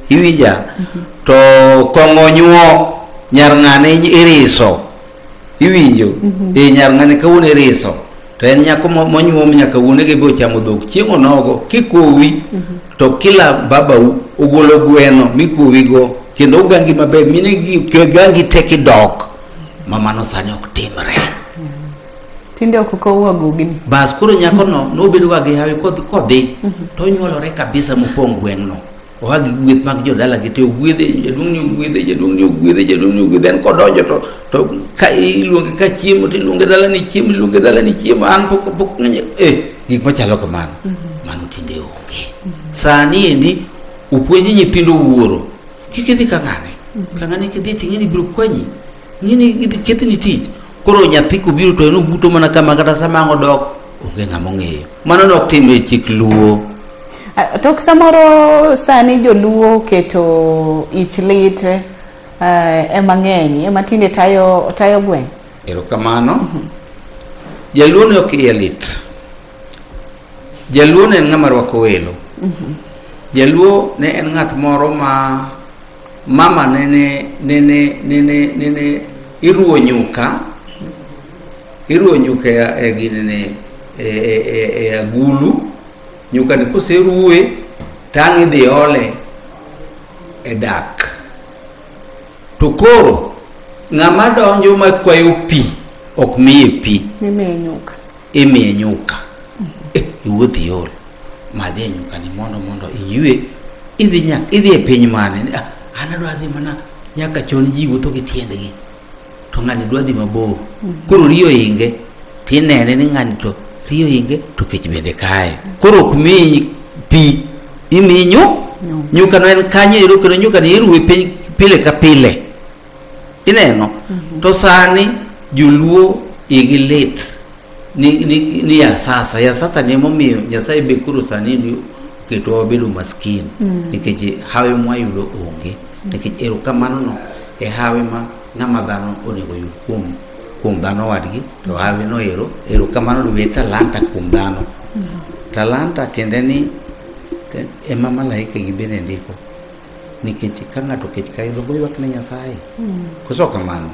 iwinja to kongo nyuo nyar ng'ane iriso iwinjo nyar ng'ane kawuono iriso to en nyako monyuom nyaka wuone ge bo chamo dhok chieng' onogo kikowi to kila babau ogolo gweno mikowigo kendo ugangi maber mine gi gangi teki dok mamano sani ok timre tinde ok kowuogo gini bas koro nyako no bedo ga gi hawi kodhi to nyuolore kabisa mopong gweng'no oagi gweth mag jodala gi te ogwedhe jaduong' ni ogwedhe en kodonjo to ka iluonge ka chiemo to iluonge dala ni chiemo an pok ng'eny gik machalo kamano mano tinde onge sani endi upuonji nyithindo wuoro kik idhi ka ng'ane kidhi ting'eni biro kwanyi ng'eni idhi kethni tich koro nyathi kubiro to en obuto mana kama kata sama ang' odok onge ng'ama ong'eyo mano nok timre chik luo tok samoro sani joluo keto ich lit ema ng'eny ema tinde tayo gweng'. Erokamano. Jaluo ne ok iye lit. Jaluo ne en ng'ama rwako welo. Jaluo ne en ng'at moro ma mama nene iruo nyuka e ginene agulu nyuka ni koseruwe tangi dhi ole e dak to koro ng'ama donjo makwayo pi ok miye pi imiye nyuka iwuothi yol madhi e nyuka ni mondo iyue idhi e piny mane an adwa dhi mana nyaka chon ji wuotho gi tiendgi to ng'ani dwa dhi mabor koro riyo inge tinene ni ng'ani to riyo inge to kech bende kae koro ok miyi pi imiyi nyuka no en kanyo ero kendo nyuka ni iruwe pile ka pile ineno to sani joluo igi lit ni yasasa ni momiyo Nyasaye be koro sani ni keto wabedo maskin nikech hawe mwayudo onge nikech erokamano no e hawe ma ng'ama dhano onego yud kuom dhano wadgi to hawe no erokamano duwe talanta kuom dhano talanta tiende ni ema malaika gi bende ndiko nikech ka ng'ato kech kayudo boywak ne Nyasaye koso kamano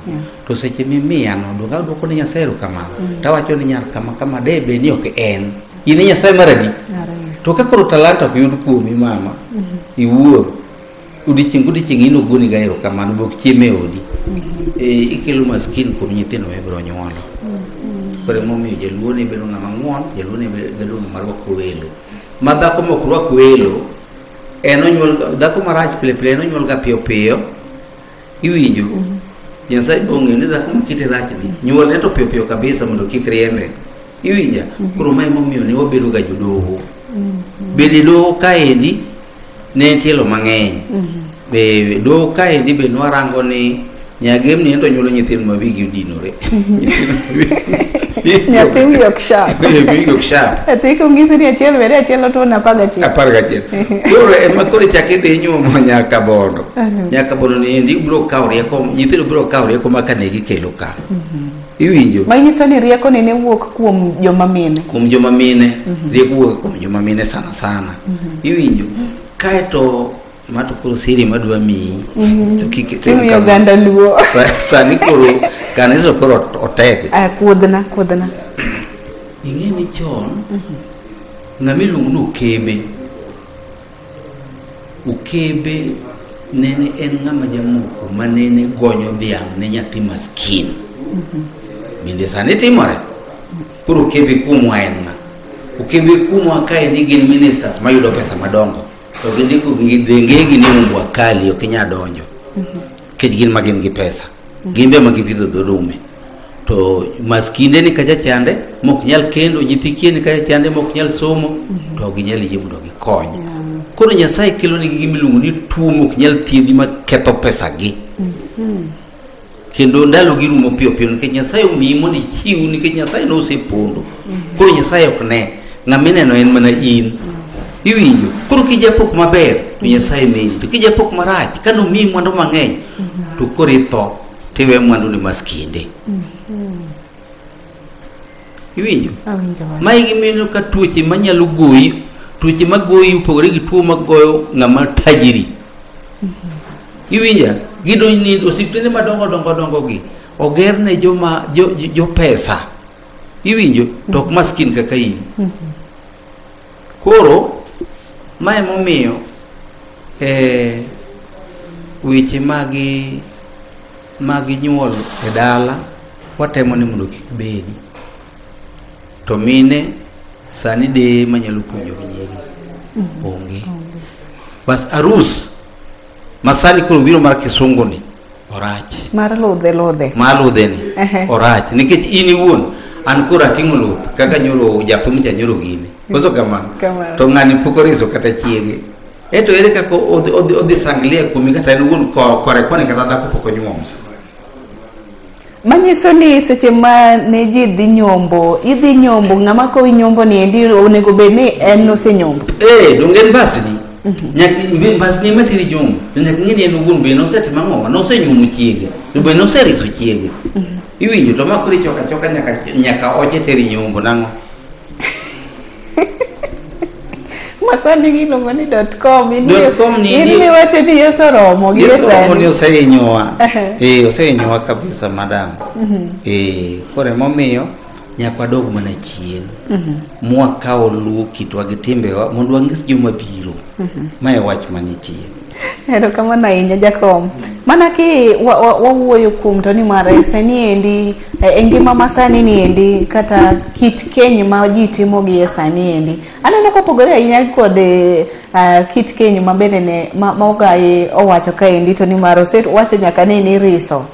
to seche mimiya no dwoko ne Nyasaye erokamano tawacho ni nyar kama debe ni ok en in Nyasaye maradi to ka koro talanta ok yud kuomi mama iwuor odichieng' ino goni ga erokamano bok chieme odi ikelo maskin kuom nyithindo mibiro nyuolo koro momiyo jaluo ne bedo ng'ama ng'won jaluo ne bedo ng'ama rwako welo ma dhako mok rwako welo en onyuol dhako marach pile en onyuol ga piyo iwinjo Nyasaye bong'eyo ni dhako makite rach ni nyuol ne to piyo kabisa mondo kik riembe iwinja koro mae momiyo ne wabedo ga jodoho bende doho kaendi ne tielo mang'eny doho kaendi be nwarango ni nyagem ni ento nyuolo nyithindo mabigi udinore nyathi wiyok sharp ati kongisi ni achiel bede achiel to na 11 koro ema koro chake dhi nyuomo nyaka bondo ni endi biro kawo rieko nyithindo biro kawo rieko makane gikelo ka iwinjo manyiso ni rieko ne wuok kuom joma mine rieko wuok kuom joma mine sana iwinjo kaeto matukuru siri madwa mi to kikitimo kama ganda luo sani koro kanisa koro oteke kuodna ingeni chon ngami lungu ukebe nene en ngama jamuko manene gonyo dhiang ne nyathi maskin bende sani timore koro ukebe kumwa en nga ukebe kumwa kae ni gin ministers mayudo pesa madongo to gindiko ngegi ni mbwa kali okinya donjo kech gin magin gi pesa gimbe magipidho dhodume to maskinde ni kaja chande mok nyal kendo nyithi kieni kaja chande mok nyal somo to ginyal yie mondo gikony koro Nyasaye kelo ni gimiluongo ni tuo mok nyal thiedhi ma ketho pesa gi kendo ndalo girumo piyo nikech Nyasaye omiyi mondo ichiw nikech Nyasaye no osepondo koro Nyasaye ok ne ng'amineno en mana in iwinjo koro kijapok maber to Nyasaye miyi to kijapok marach kano miyi mwandu mang'eny to koro itho tiwe mwandu ni maskinde iwinjo mai gimino ka tuoche manyalo goyi tuoche magoyi upogore gi tuo magoyo ng'ama tajiri Iwinja gido ni osiptende madongo gi oger ne jo pesa. Iwinjo tok maskin kaka in. Koro mae momiyo weche magi nyuol e dala watemo ni mondo kik bedi. To mine sani de manyalo puonjo nyiri onge. Bas arus masani koro biro mar kisungu ni orach. Mar lodhe. Mar lodhe ni orach. Nikech in iwuon an kura tingo luth kaka nyoro jathum cha nyoro gine. Koso kamano. To ng'ani pokoriso kata chiege. Eto ere kako odhi sanglia kumi kata en wuon kore kone kata dhako pok onyuomo. Manyiso ni seche ma ne ji dhi nyombo, idhi nyombo ng'ama kowi nyombo ni endi onego bed ni en osenyombo. Dongen basni. Nyaki mbin basni matiri nyombo. Nyaki ng'eni en wuon be nosetimo ang'o, nosenyuomo chiege. To be noseriso chiege. Iwinjo to makori choka nyaka oche teri nyombo nang'o. Masani giluongo ni .com ini wacho ni osoromo gi osoromo ni osehinyowa. Osehinyowa kabisa madam. Kore momiyo nyaka wadog mana chien. Mwakawo luwo kitwa gi timbewa mondo wang'is joma biro. Mae wach manitie. Erokamano ahinya Jakom. Mana ki wawuoyo kuom to ni mare sani endi e ngima masani ni endi kata kit keny ma ji timo gi e sani endi. Aneno kopogore ahinya kod kit keny ma bende ne ma ogaye owacho ka endi to ni mare wacho nyaka ni riso.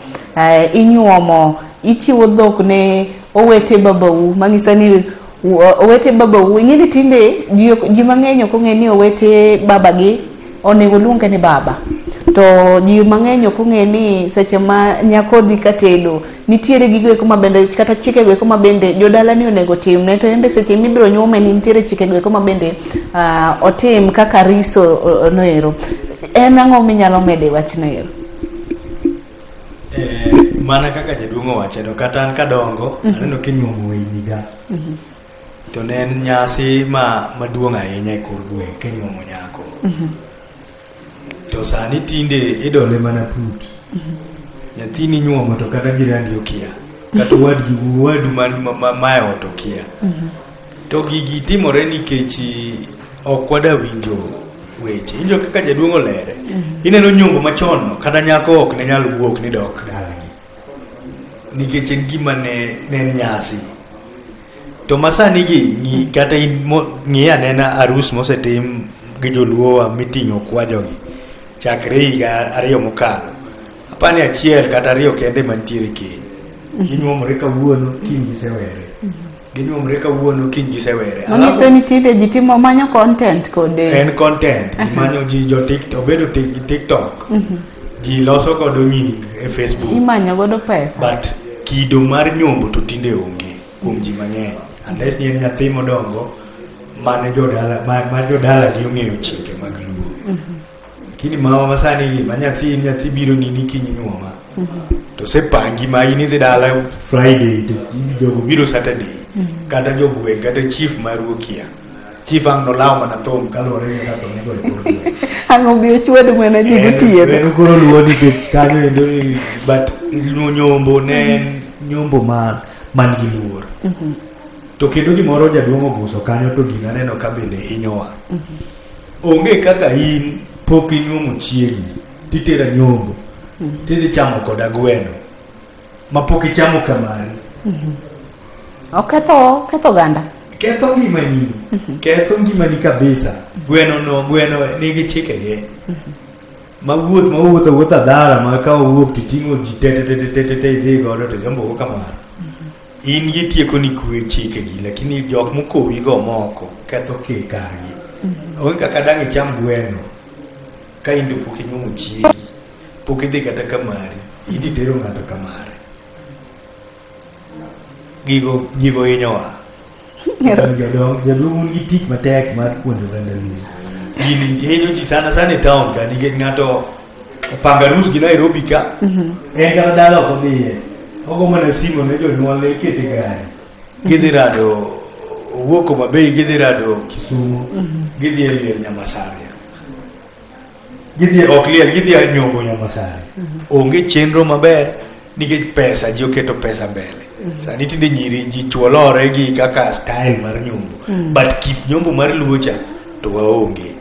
Inyuomo, ichiwo dhok ne owete babau manyiso ni owete babau ing'eni tinde ji mang'eny ok ong'e ni owete babagi onego luonge ni baba. To ji mang'eny ok ong'e ni seche ma nyako dhi katedo nitiere gigo eko mabende kata chike go eko mabende jodala ni onego tim ne to ende seche mibiro nyuome ni nitiere chike go eko mabende otim kaka riso noero. En ang'o minyalo mede wach noero? Mana kaka jaduong' owacho no kata an kadongo aneno kinyuomo weyni ga. To ne en nyasi maduong' ahinya e kor gweng' kinyuomo nyako. To sani tinde idole mana put. Nyathini nyuomo to kata jirandi okia. Kata wadu ma ot okia. To gigi timore nikech ok wada winjo weche. Injo kaka jaduong' olere. Ineno nyombo machon no kata nyako ok ne nyal wuok ni dok dalagi. Nikech en gima ne nyasi. To masani gi kata ng'i anena arus mosetim gi joluo miting'o kwajogi. Chakre higa 2 mokalo. Apani achiel kata 2 kende mantiere keny. Ginyuomore kawuono kiny gisewere. Ginyuomore kawuono kiny gisewere. Manyiso ni tinde ji timo manyo content kode. En content. Manyo ji jo TikTok, obedo TikTok. Ji loso godo nying e Facebook. Imanyo godo pesa. But kido mar nyombo to tinde onge kuom ji mang'eny. Unless ni en nyathi modongo mane jodala gi ong'eyo chike mag luo. Kini mawa masani gi nyathi biro ni kinyi nyuoma. To sepangi ma ini dhi dala Friday to jogo biro Saturday. Kata jogwe kata chief maruokia. Chief ang no law mana thom kalore gi kato ne go e. Ang'o bi ochwedo mana ji gitiyo. En koro luo ni ke kanyo endo but nyombo ne nyombo man gi luor. To kendo gimoro jaduong' obuso kanyo to gina neno ka bende hinyowa. Onge kaka in pok inyuomo chiegi titera nyombo tidhi chamo koda gweno ma pok ichamo kamari. Ketho ganda. Ketho ngimani kabisa. Gweno nigi chikege. Mawuotho dala ma ka owuok titing'o ji tete idhi godo to jombo kamar. In gi tieko ni kwe chikegi lakini jok mokowi go moko ketho ke kargi. Onge kaka dang' icham gweno ka indi pok inyuomo chiegi, pok idhi kata kamari, idhi tero ng'ato kamare. Gigo hinyowa. Jaduong' gi tich matek mar puonjo oganda luo. Gini hinyo ji sana e town ka nikech ng'ato opanga arus gi Nairobi ka. En kata dala ok odhiye. Ogo mana simo ne jonyuol ne kete gari. Gidhi rado owuok Homabay, gidhi rado Kisumu, gidhi Nyamasaria. gidhi ok liel gidhi nyombo Nyamasare. Onge chenro maber nikech pesa, ji oketo pesa mbele. Sani tinde nyiri ji chuolore gi kaka style mar nyombo, but kit nyombo mar Luo cha to waonge.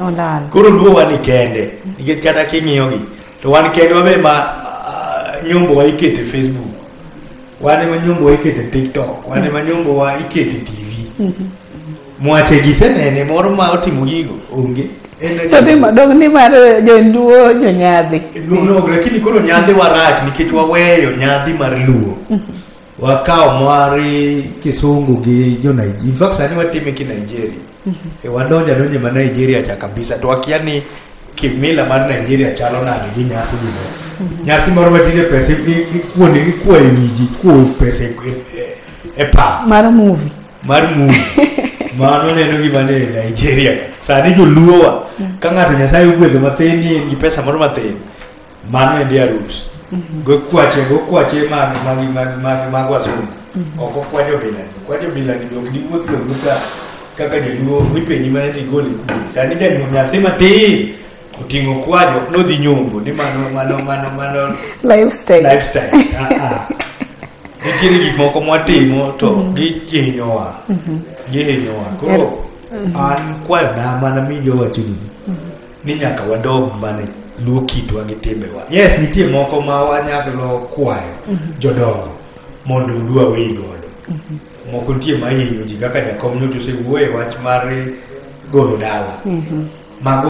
Koro Luo wan kende nikech kata king'iyo gi to wan kende wabe ma nyombo wa ikete Facebook, wan ma nyombo wa ikete TikTok, wan ma nyombo wa ikete TV. Mwache gi senene moro ma otimo gigo onge. Tadi madong ni mar jonduo jonyadhi. No, lakini koro nyadhi warach nikech waweyo nyadhi mar Luo. Wakao mwari Kisungu gi jo Nigeria. In fact sani watime ki Nigeria. Wadonja ma Nigeria cha kabisa. To wakia ni kimila mar Nigeria chalo nade gi nyasi gi. Nyasi moro matinde pesa ikuone ikwa e wiji, kuo pesa e pa. Mar movie. Mano neno gima ne Nigeria. Sani jo Luo wa ka ng'ato Nyasaye ogwedho mathin gi pesa moro mathin, mano en arus. Go kwache mag wasungu. Oko kwajo bila ni dok di wuoth go kaka Jaluo wipenyi mane ti gole. Sani nyathi matin oting'o kwajo nodhi nyombo ni mano lifestyle. Nitiere gik moko mwatimo to gihinyowa. Koro an kwayo na mana mi jowacho ni nyaka wadog mane Luo kitwa gi timbewa. Yes, nitie moko ma wanyalo kwayo jodongo mondo udwa wei godo. Moko nitie ma hinyo ji kaka Jakom nyoto osewuoye wach mar golo dala. Mago